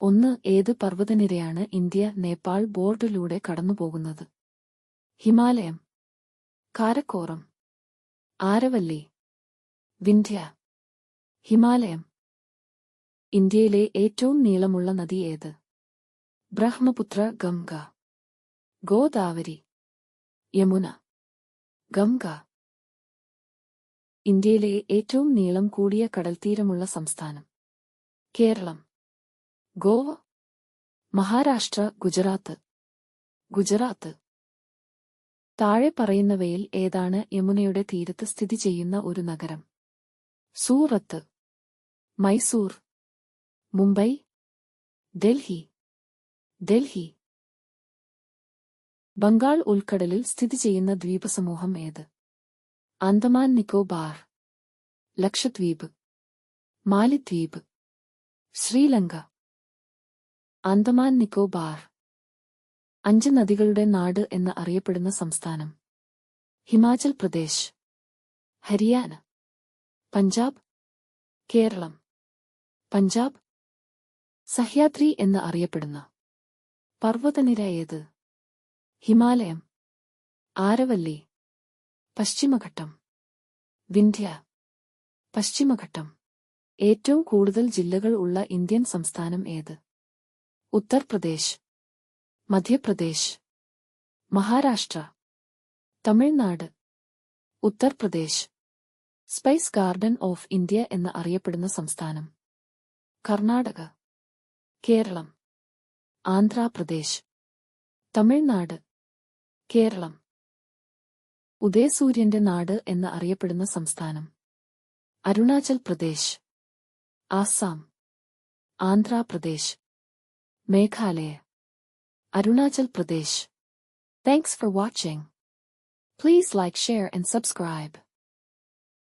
1. ഏത് പർവ്വതനിരയാണ് ഇന്ത്യ നേപ്പാൾ ബോർഡറിലൂടെ കടന്നുപോകുന്നത്? ഹിമാലയം, കാരക്കോറം, ആരവല്ലി, വിന്ധ്യ. ഹിമാലയം. ഇന്ത്യയിലെ ഏറ്റവും നീളമുള്ള നദി ഏത്? ബ്രഹ്മപുത്ര, ഗംഗ, ഗോദാവരി, യമുന. ഗംഗ. ഇന്ത്യയിലെ ഏറ്റവും നീളം കൂടിയ കടൽത്തീരമുള്ള സംസ്ഥാനം? കേരളം, ഗോവ, മഹാരാഷ്ട്ര, ഗുജറാത്ത്. ഗുജറാത്ത്. താഴെ പറയുന്നവയിൽ ഏതാണ് യമുനയുടെ തീരത്ത് സ്ഥിതി ചെയ്യുന്ന ഒരു നഗരം? സൂറത്ത്, മൈസൂർ, മുംബൈ, ഡൽഹി. ഡൽഹി. ബംഗാൾ ഉൾക്കടലിൽ സ്ഥിതി ചെയ്യുന്ന ദ്വീപസമൂഹം ഏത്? ആൻഡമാൻ നിക്കോബാർ, ലക്ഷദ്വീപ്, മാലിദ്വീപ്, ശ്രീലങ്ക. ആൻഡമാൻ നിക്കോബാർ. 5 നദികളുടെ നാട് എന്ന് അറിയപ്പെടുന്ന സംസ്ഥാനം? ഹിമാചൽ പ്രദേശ്, ഹരിയാന, പഞ്ചാബ്, കേരളം. പഞ്ചാബ്. സഹ്യാദ്രി എന്ന് അറിയപ്പെടുന്ന പർവ്വതനിര ഏത്? ഹിമാലയം, ആരവല്ലി, പശ്ചിമഘട്ടം, വിന്ധ്യ. പശ്ചിമഘട്ടം. ഏറ്റവും കൂടുതൽ ജില്ലകൾ ഉള്ള ഇന്ത്യൻ സംസ്ഥാനം ഏത്? Uttar Pradesh, Madhya Pradesh, Maharashtra, Tamil Nadu. Uttar Pradesh. Spice garden of India എന്ന് അറിയപ്പെടുന്ന സംസ്ഥാനം? കർണാടക, കേരളം, ആന്ധ്രാപ്രദേശ്, തമിഴ്നാട്, കേരളം. ഉദയസൂര്യന്റെ നാട് എന്ന് അറിയപ്പെടുന്ന സംസ്ഥാനം? Arunachal Pradesh, Assam, Andhra Pradesh, Meghalaya. Arunachal Pradesh. Thanks for watching. Please like, share and subscribe.